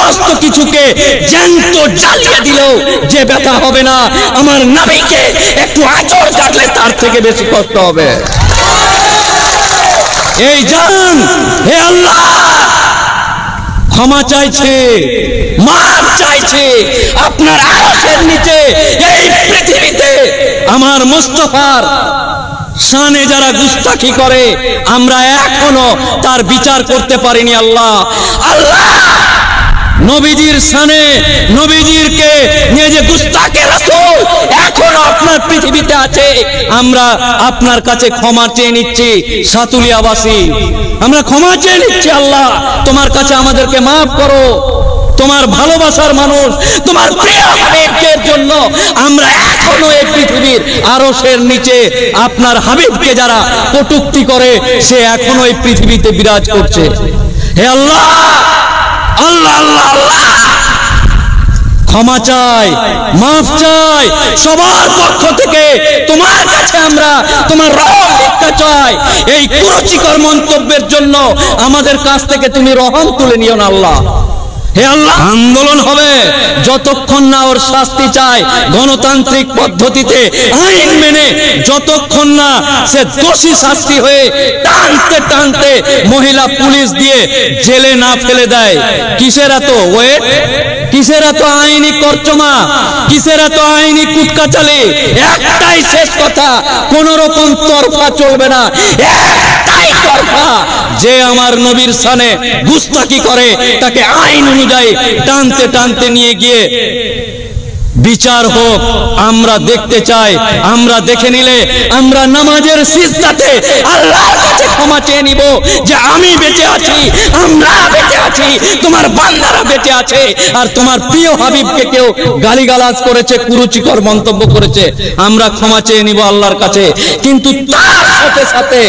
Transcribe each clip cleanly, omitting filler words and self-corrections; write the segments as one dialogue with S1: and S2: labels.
S1: সমস্ত কিছুকে জ্যান্ত জ্বালিয়ে দিলেও যে ব্যথা হবে না, আমার নবীকে একটু আঁচড় কাটলে তার থেকে বেশি কষ্ট হবে। এই জান, হে আল্লাহ, ক্ষমা চাইছে, মাফ চাইছে আপনার আরশের নিচে এই পৃথিবীতে আমার মুস্তাফার শানে যারা গুস্তাখি করে আমরা এখনো তার বিচার করতে পারিনি। আল্লাহ আল্লাহ নবীজির শানে নবীজিরকে নিয়ে যে গুস্তাখে রাসূল এখনো আপনার পৃথিবীতে আছে, আমরা আপনার কাছে ক্ষমা চেয়ে নিচ্ছি। সাতুলিয়াবাসী আমরা ক্ষমা চেয়ে নিচ্ছি, আল্লাহ তোমার কাছে আমাদেরকে মাফ করো। তোমার ভালোবাসার মানুষ, তোমার প্রিয় হাবিবের জন্য আমরা এখনো এই পৃথিবীর আরশের নিচে আপনার হাবিবকে যারা কটূক্তি করে সে এখনো এই পৃথিবীতে বিরাজ করছে। হে আল্লাহ, আল্লাহ আল্লাহ আল্লাহ ক্ষমা চাই, মাফ চাই সবার পক্ষ থেকে তোমার কাছে, আমরা তোমার রহম ভিক্ষা চাই। এই কুরুচিকর মন্তব্যের জন্য আমাদের কাছ থেকে তুমি রহম তুলে নিও না আল্লাহ। হে আল্লাহ, আন্দোলন হবে যতক্ষণ না ওর শাস্তি চায় গণতান্ত্রিক পদ্ধতিতে আইন মেনে, যতক্ষণ না সে দোষী শাস্তি হয়ে টানতে টানতে মহিলা পুলিশ দিয়ে জেলে না ফেলে দেয়। কিসের এত ওয়েট, কিসের এত আইনি কর্চমা, কিসের এত আইনি কুটকাচালি? একটাই শেষ কথা, কোন রকম তরফা চলবে না, একটাই তরফা। যে আমার নবীর শানে গুস্তাখি করে তাকে আইন অনুযায়ী টানতে টানতে নিয়ে গিয়ে বিচার হোক আমরা দেখতে চাই। আমরা দেখে নিলে আমরা নামাজের সিজদাতে আল্লাহর কাছে ক্ষমা চেয়ে নিব যে আমি বেঁচে আছি, আমরা বেঁচে আছি, তোমার বান্দারা বেঁচে আছে। আর তোমার প্রিয় হাবিবকে কেউ গালিগালাজ করেছে, কুরুচিকর মন্তব্য করেছে, আমরা ক্ষমা চেয়ে নিব আল্লাহর কাছে। কিন্তু তার সাথে সাথে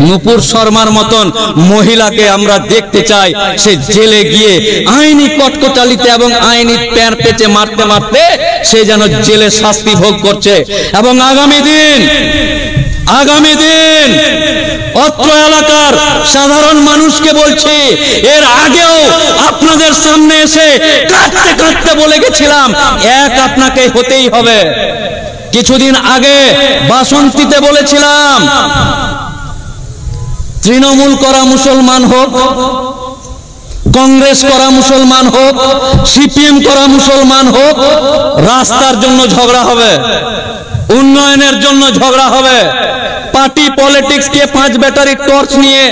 S1: নূপুর শর্মার মতন মহিলাকে আমরা দেখতে চাই সে জেলে গিয়ে আইনি কটকটালিতে এবং আইনি প্যার পেঁচে মারতে মারতে সে যেন জেলে শাস্তি ভোগ করছে। এবং আগামী দিন অত্র এলাকার সাধারণ মানুষকে বলছি, এর আগেও আপনাদের সামনে এসে কাঁদতে কাঁদতে বলে গেছিলাম এক আপনাকে হতেই হবে। কিছুদিন আগে বাসন্তীতে বলেছিলাম তৃণমূল করা মুসলমান হোক, কংগ্রেস করা মুসলমান হোক, সিপিএম করা মুসলমান হোক, রাস্তার জন্য ঝগড়া হবে, উন্নয়নের জন্য ঝগড়া হবে, পার্টি পলিটিক্স কে 5 ব্যাটারি টর্চ নিয়ে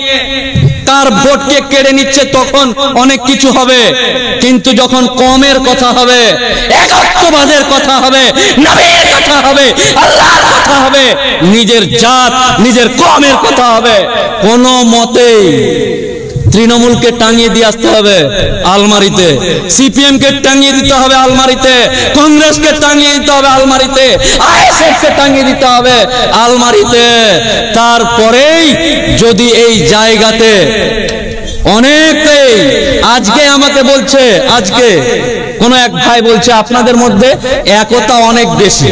S1: তার ভোটকে কেড়ে নিচ্ছে তখন অনেক কিছু হবে। কিন্তু যখন কমের কথা হবে, একত্ববাদের কথা হবে, নবীর কথা হবে, আল্লাহর কথা হবে, নিজের জাত নিজের কমের কথা হবে, কোনো মতেই তৃণমূলকে টাঙিয়ে দিয়ে আসতে হবে আলমারিতে, সিপিএম কে টাঙিয়ে দিতে হবে আলমারিতে, কংগ্রেসকে টাঙিয়ে দিতে হবে আলমারিতে, আইএসএফ কে টাঙিয়ে দিতে হবে আলমারিতে। তারপরেই যদি এই জায়গাতে অনেকেই আজকে আমাকে বলছে, আজকে কোন এক ভাই বলছে আপনাদের মধ্যে একতা অনেক বেশি,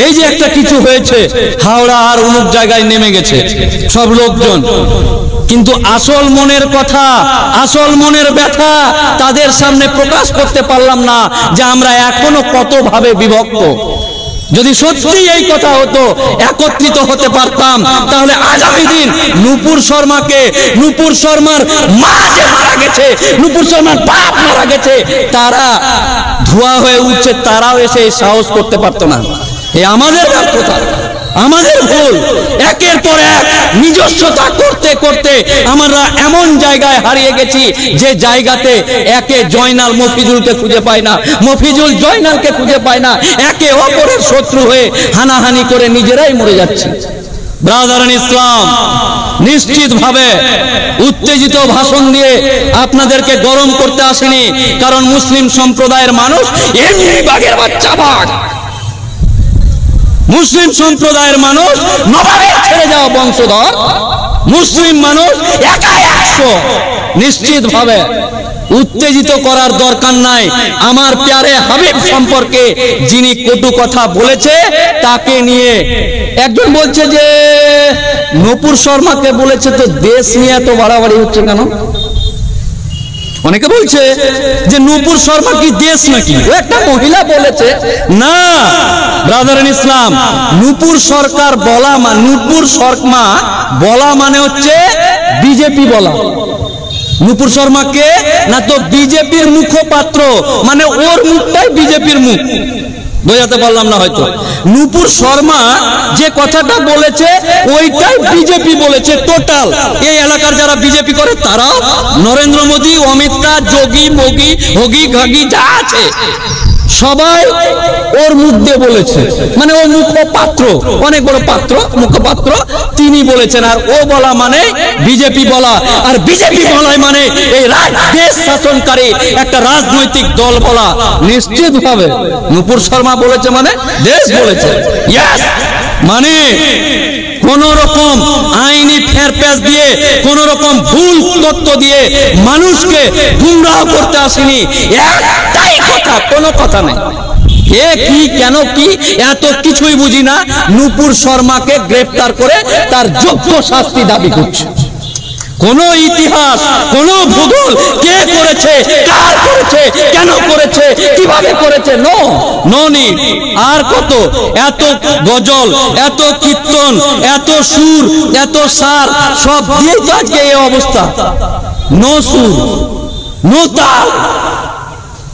S1: এই যে একটা কিছু হয়েছে হাওড়া আর অমুক জায়গায় নেমে গেছে সব লোকজন, কিন্তু আসল মনের কথা, আসল মনের ব্যথা তাদের সামনে প্রকাশ করতে পারলাম না যে আমরা এখনো কত ভাবে বিভক্ত। যদি সত্যি এই কথা হতো, একত্রিত হতে পারতাম, তাহলে আগামী দিন নূপুর শর্মাকে, নূপুর শর্মার মা যে মারা গেছে, নূপুর শর্মার বাপ মারা গেছে, তারা ধোয়া হয়ে উঠছে, তারাও এসে সাহস করতে পারতো না। এই আমাদের ব্যর্থতা, আমাদের ভুল। একের পর এক নিজস্বতা করতে করতে আমরা এমন জায়গায় হারিয়ে গেছি যে জায়গাতে একে জয়নাল মফিজুলকে খুঁজে পায় না, মফিজুল জয়নালকে খুঁজে পায় না, একে অপরের শত্রু হয়ে হানাহানি করে নিজেরাই মরে যাচ্ছে। ব্রাদারান ইসলাম, নিশ্চিতভাবে উত্তেজিত ভাষণ দিয়ে আপনাদেরকে গরম করতে আসেনি, কারণ মুসলিম সম্প্রদায়ের মানুষ এমনি বাঘের বাচ্চা বাঘ। মুসলিম সম্প্রদায়ের মানুষ নবাবের ছেড়ে যাওয়া বংশধর, মুসলিম মানুষ একাই 100। নিশ্চিতভাবে উত্তেজিত করার দরকার নাই। আমার প্যারে হাবিব সম্পর্কে যিনি কটু কথা বলেছে তাকে নিয়ে একজন বলছে যে নূপুর শর্মাকে বলেছে তো দেশ নিয়ে এত বাড়াবাড়ি হচ্ছে কেন? অনেকে বলছে যে নূপুর শর্মা কি দেশ নাকি, ও একটা মহিলা বলেছে। না ব্রাদার ইন ইসলাম, নূপুর সরকার বলা নূপুর শর্মা বলা মানে হচ্ছে বিজেপি বলা। নূপুর শর্মাকে না তো বিজেপির মুখপাত্র, মানে ওর মুখটাই বিজেপির মুখ। বোঝাতে পারলাম না হয়তো। নূপুর শর্মা যে কথাটা বলেছে ওইটাই বিজেপি বলেছে টোটাল। এই এলাকার যারা বিজেপি করে তারা, নরেন্দ্র মোদী, অমিত শাহ, যোগী মোগী হগি ঘাগি যা আছে সবাই ওর মুখ দিয়ে বলেছে, মানে ও মুখপাত্র, অনেক বড় পাত্র, মুখপাত্র, তিনি বলেছেন। আর ও বলা মানে বিজেপি বলা, আর বিজেপি বলাই মানে এই দেশ শাসনকারী একটা রাজনৈতিক দল বলা। নিশ্চিত ভাবে নূপুর শর্মা বলেছে মানে দেশ বলেছে। ইয়েস, মানে কোন রকম আইনি ফেরপেশ দিয়ে, কোন রকম ভুল তথ্য দিয়ে মানুষকে গুমরাহ করতে আসেনি। একটাই কথা, কোনো কথা নেই। কে কি কেন কি এত কিছুই বুঝি না, নূপুর শর্মাকে গ্রেফতার করে তার যোগ্য শাস্তি দাবি করছে। কোন ইতিহাস, কোন ভূগোল, কে করেছে, কার করেছে, কেন করেছে, কিভাবে করেছে, নো নিড। আর কত এত গজল, এত কীর্তন, এত সুর, এত সার, সব দিয়ে তো আজকে এই অবস্থা। নো সুর, নো তাল,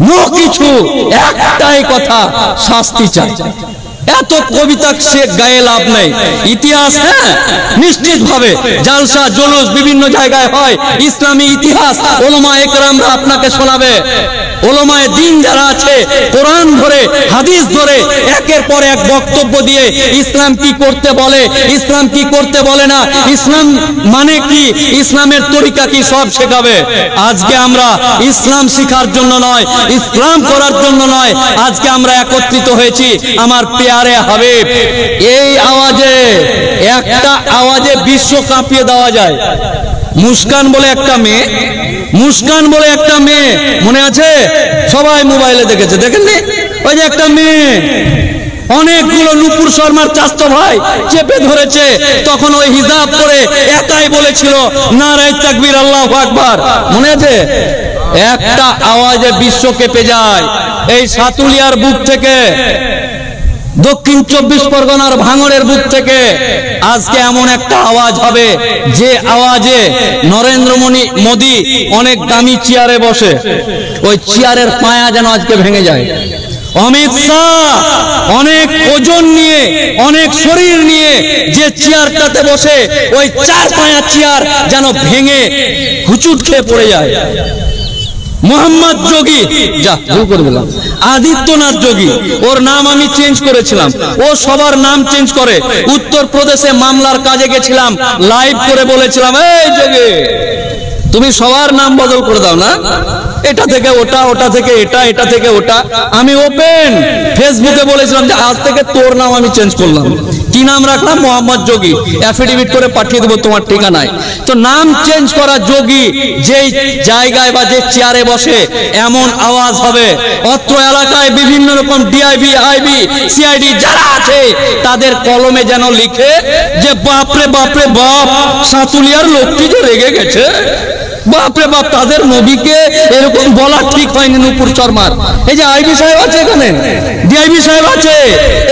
S1: নো কিছু, একটাই কথা, শাস্তি চাই। এত কবিতা সে গায়ে লাভ নেই। ইতিহাস, হ্যাঁ নিশ্চিত ভাবে জালসা জুলুস বিভিন্ন জায়গায় হয়, ইসলামী ইতিহাস ওলামা একরামরা আপনাকে শোনাবে। ওলামায়ে দ্বীন যারা আছে কোরআন ধরে হাদিস ধরে একের পর এক বক্তব্য দিয়ে ইসলাম কি করতে বলে, ইসলাম কি করতে বলে না, ইসলাম মানে কি, ইসলামের তরিকা কি, সব শেখাবে। আজকে আমরা ইসলাম শিখার জন্য নয়, ইসলাম করার জন্য নয়, আজকে আমরা একত্রিত হয়েছি আমার প্যারে হাবিব। এই আওয়াজে, একটা আওয়াজে বিশ্ব কাঁপিয়ে দেওয়া যায়। মুস্কান বলে একটা মেয়ে, মুস্কান বলে একটা মেয়ে মনে আছে? সবাই মোবাইলে দেখেছে, দেখেননি? ওই যে একটা মেয়ে অনেকগুলো নূপুর শর্মার চাস্তো ভাই চেপে ধরেছে, তখন ওই হিজাব পরে একাই বলেছিল নারায়ে তাকবীর আল্লাহু আকবার, মনে আছে? একটা আওয়াজে বিশ্ব কেঁপে যায়। এই সাতুলিয়ার বুক থেকে, দক্ষিণ 24 পরগনার ভাঙড়ের বুক থেকে আজকে এমন একটা আওয়াজ হবে যে আওয়াজে নরেন্দ্র মোদী অনেক দামি চেয়ারে বসে, ওই চেয়ারের পায়া যেন আজকে ভেঙে যায়। অমিত শাহ অনেক ওজন নিয়ে, অনেক শরীর নিয়ে যে চেয়ারটাতে বসে, ওই 4 পায়া চেয়ার যেন ভেঙে হুচুট খেয়ে পড়ে যায়। মোহাম্মদ যোগী, যা ভুল করে দিলাম, আদিত্যনাথ যোগী, ওর নাম আমি চেঞ্জ করেছিলাম, ও সবার নাম চেঞ্জ করে। উত্তরপ্রদেশে মামলার কাজে গেছিলাম, লাইভ করে বলেছিলাম, এই যোগী তুমি সবার নাম বদল করে দাও না, এটা থেকে ওটা, ওটা থেকে এটা, এটা থেকে ওটা। আমি ওপেন ফেসবুকে বলেছিলাম যে আজ থেকে তোর নাম আমি চেঞ্জ করলাম। কি নাম রাখলাম? মোহাম্মদ যোগী। অ্যাফিডেভিট করে পাঠিয়ে দেবো তোমার ঠিকানায়। তো নাম চেঞ্জ করা যোগী যেই জায়গায় বা যে চেয়ারে বসে এমন আওয়াজ হবে, অত্র এলাকায় বিভিন্ন রকম ডিআইবি, আইবি, সিআইডি যারা আছে তাদের কলমে যেন লিখে যে বাপরে বাপরে বাপ, সাতুলিয়ার লোকটি যে রেগে গেছে, বাপরে বাপ, তাদের নবীকে এরকম বলা ঠিক হয়নি নূপুর শর্মার। এই যে আইবি সাহেব আছে এখানে, ডিআইবি সাহেব আছে,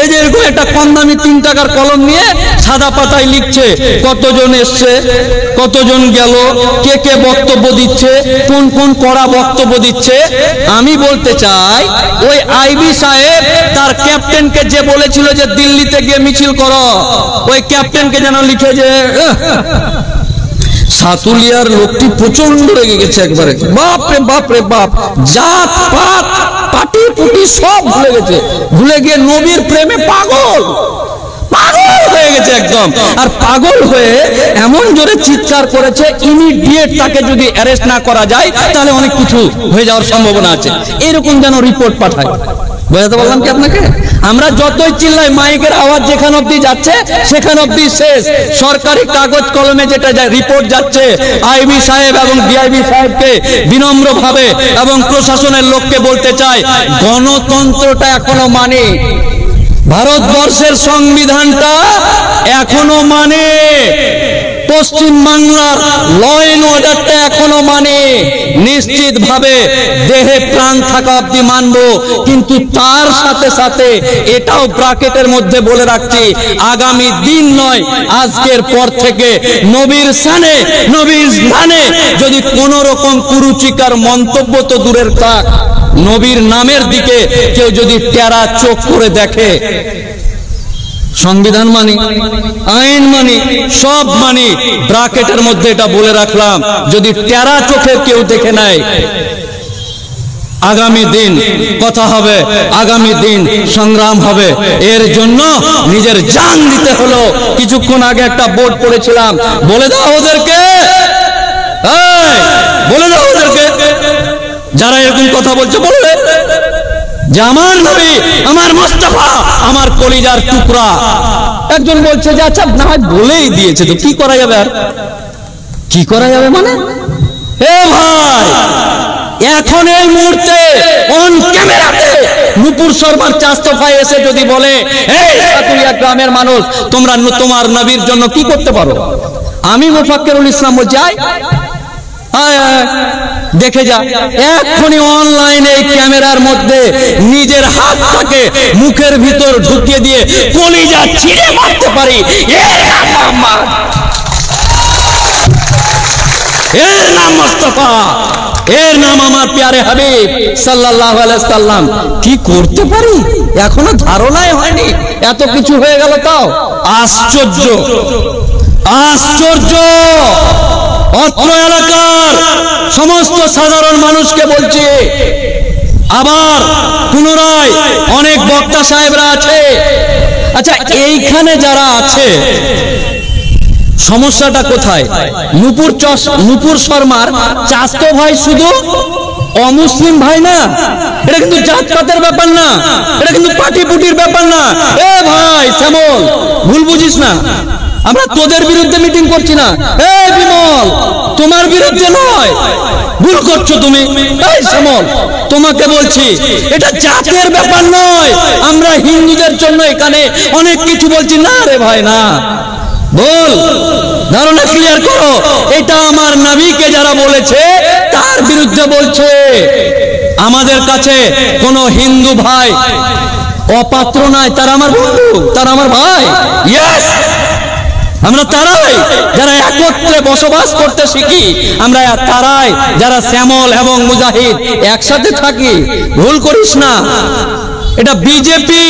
S1: এই যে এরকম একটা কম দামি 3 টাকার কলম নিয়ে সাদা পাতায় লিখছে কতজন এসছে, কতজন গেল, কে কে বক্তব্য দিচ্ছে, কোন কোন কড়া বক্তব্য দিচ্ছে। আমি বলতে চাই ওই আইবি সাহেব তার ক্যাপ্টেনকে যে বলেছিল যে দিল্লিতে গিয়ে মিছিল করো, ওই ক্যাপ্টেনকে যেন লিখে যে সাতুলিয়ার লোকটি প্রচন্ড রেগে গেছে একবারে, বাপরে বাপরে বাপ, জাত পাত পাটি পুটি সব ভুলে গেছে, ভুলে গিয়ে নবীর প্রেমে পাগল, পাগল হয়ে গেছে একদম। আর পাগল হয়ে এমন জোরে চিৎকার করেছে, ইমিডিয়েট তাকে যদি অ্যারেস্ট না করা যায় তাহলে অনেক কিছু হয়ে যাওয়ার সম্ভাবনা আছে, এরকম যেন রিপোর্ট পাঠায়। বুঝাতে বললাম কি আপনাকে? আমরা যতই চিল্লাই, মাইকের আওয়াজ যেখানে অব্দি যাচ্ছে সেখানে অব্দি শেষ। সরকারি কাগজ কলমে যেটা রিপোর্ট যাচ্ছে, আইবি সাহেব এবং ডিআইবি সাহেবকে বিনম্রভাবে এবং প্রশাসনের লোককে বলতে চাই, গণতন্ত্রটা এখনো মানে, ভারতবর্ষের সংবিধানটা এখনো মানে। পশ্চিম বাংলার ল এন্ড অর্ডারটা এখনো মানে, নিশ্চিত ভাবে দেহে প্রাণ থাকা অব্দি মানবো, কিন্তু তার সাথে সাথে এটাও ব্র্যাকেটের মধ্যে বলে রাখছি, আগামী দিন নয় আজকের পর থেকে নবীর শানে, নবীর ধানে যদি কোন রকম কুরুচিকার মন্তব্য তো দূরের থাক, নবীর নামের দিকে কেউ যদি টেরা চোখ করে দেখে, সংবিধান মানি, আইন মানি, সব মানি, ব্র্যাকেটের মধ্যে এটা বলে রাখলাম, যদি টেরা চোখে কেউ দেখে নেয়, আগামী দিন কথা হবে, আগামী দিন সংগ্রাম হবে। এর জন্য নিজের জান দিতে হলো। কিছুক্ষণ আগে একটা বোর্ড পড়েছিলাম, বলে দাও ওদেরকে, বলে দাও ওদেরকে, যারা এরকম কথা বলছে বলবে যে আমার নবী, আমার মুস্তাফা, আমার কলিজার টুকরা। একজন বলছে যে আচ্ছা না বলেই দিয়েছে তো কি করা যাবে, আর কি করা যাবে মানে, এ ভাই এখন এই মুহূর্তে অন ক্যামেরাতে নুপুর শর্মার চাস্তো ভাই এসে যদি বলে এই সাতুরিয়া গ্রামের মানুষ তোমরা তোমার নবীর জন্য কি করতে পারো, আমি মুফাক্কিরুল ইসলাম বলছি দেখে যা, এক্ষুনি অনলাইনে এই ক্যামেরার মধ্যে নিজের হাতটাকে মুখের ভিতর ঢুকিয়ে দিয়ে কলিজা ছিঁড়ে মারতে পারি। এর নাম মুস্তাফা, এর নাম আমার প্যারে হাবিব সাল্লাল্লাহু আলাইহি সাল্লাম। কি করতে পারি এখনো ধারণাই হয়নি, এত কিছু হয়ে গেল। তাও আশ্চর্য, আশ্চর্য। অত্র এলাকার সমস্ত সাধারণ মানুষকে বলছি, আবার পুনরায় অনেক বক্তা সাহেবরা আছে। আচ্ছা এইখানে যারা আছে সমস্যাটা কোথায়? নুপুর শর্মার চাস্তো ভাই শুধু অমুসলিম ভাই না, এটা কিন্তু জাতপাতের ব্যাপার না, এটা কিন্তু পাটি পুটির ব্যাপার না। এ ভাই শ্যামল, ভুল বুঝিস না, আমরা তোদের বিরুদ্ধে মিটিং করছি না। এ বিমল, তোমার বিরুদ্ধে নয়, ভুল করছো তুমি। এই শ্যামল, তোমাকে বলছি এটা জাতের ব্যাপার নয়, আমরা হিন্দুদের জন্য এখানে অনেক কিছু বলছি না। রে ভাই না, বল, ধারণা ক্লিয়ার করো। এটা আমার নবীকে যারা বলেছে তার বিরুদ্ধে বলছে। আমাদের কাছে কোন হিন্দু ভাই অপাত্র নাই, তারা আমার বন্ধু, তারা আমার ভাই। ইয়েস, আমরা তারাই যারা একত্রে বসবাস করতে শিখি, আমরা তারাই যারা শ্যামল এবং মুজাহিদ একসাথে থাকি। ভুল করিস না, এটা বিজেপি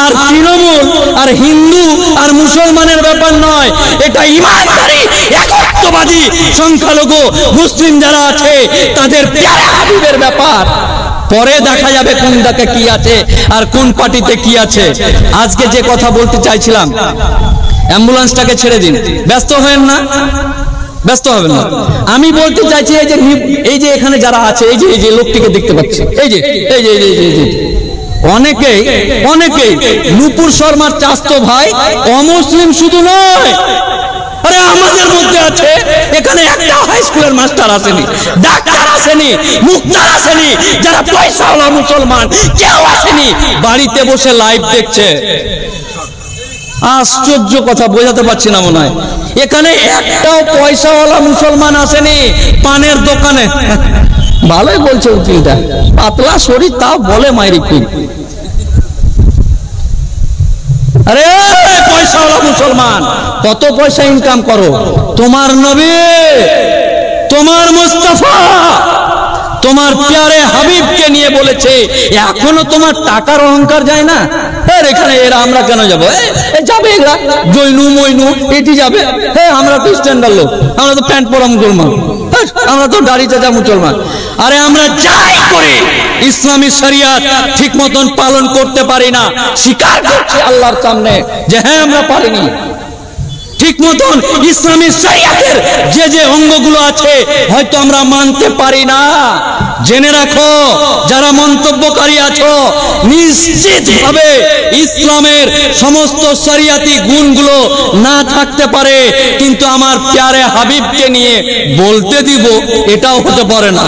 S1: আর তৃণমূল আর হিন্দু আর মুসলমানের ব্যাপার নয়, এটা ইমানদারি একত্ববাদী সংখ্যালঘু মুসলিম যারা আছে তাদের প্যারা হাবিবের ব্যাপার। পরে দেখা যাবে কোনটাকে কি আছে আর কোন পার্টিতে কি আছে। আজকে যে কথা বলতে চাইছিলাম, অ্যাম্বুলেন্সটাকে ছেড়ে দিন, ব্যস্ত হবেন না, ব্যস্ত হবেন না। আমি বলতে চাইছি এই যে এখানে যারা আছে, এই যে লোকটিকে দেখতে পাচ্ছি, এই যে অনেকেই নুপুর শর্মার চাস্তো ভাই অমুসলিম শুধু নয়, আরে আমাদের মধ্যে আছে। এখানে একটা হাই স্কুলের মাস্টার আসেনি, ডাক্তার আসেনি, মুক্তার আসেনি, যারা পয়সাওয়ালা মুসলমান কেউ আসেনি, বাড়িতে বসে লাইভ দেখছে। আশ্চর্য কথা, বোঝাতে পারছি না মনে হয়। এখানে একটাও পয়সাওয়ালা মুসলমান আসেনি পানের দোকানে। ভালোই বলছে উকিলটা, পাতলা শরীর তাও বলে মাইরি কি। আরে পয়সাওয়ালা মুসলমান, কত পয়সা ইনকাম করো, তোমার নবী, তোমার মুস্তাফা, তোমার প্যারে হাবিবকে নিয়ে বলেছে, এখনো তোমার টাকার অহংকার যায় না? এখানে এরা আমরা কেন যাবো? যাবে এরা জৈনু মইনু এটি যাবে। হ্যাঁ, আমরা তো স্ট্যান্ডার্ড লোক, আমরা তো প্যান্ট পরা মুসলমান, আমরা তো দাড়ি চাচা মুসলমান। আরে আমরা যাই করি ইসলামী শরিয়ত ঠিক মতন পালন করতে পারি না, স্বীকার করছি আল্লাহর সামনে যে হ্যাঁ আমরা পারিনি। ঠিক মতন ইসলামী শরিয়তের যে অঙ্গগুলো আছে হয়তো আমরা মানতে পারি না। জেনে রাখো যারা মন্তব্যকারী আছো, নিশ্চিতভাবে ইসলামের সমস্ত শরিয়াতি গুণগুলো না থাকতে পারে, কিন্তু আমার প্যারে হাবিবকে নিয়ে বলতে দিব এটাও হতে পারে না।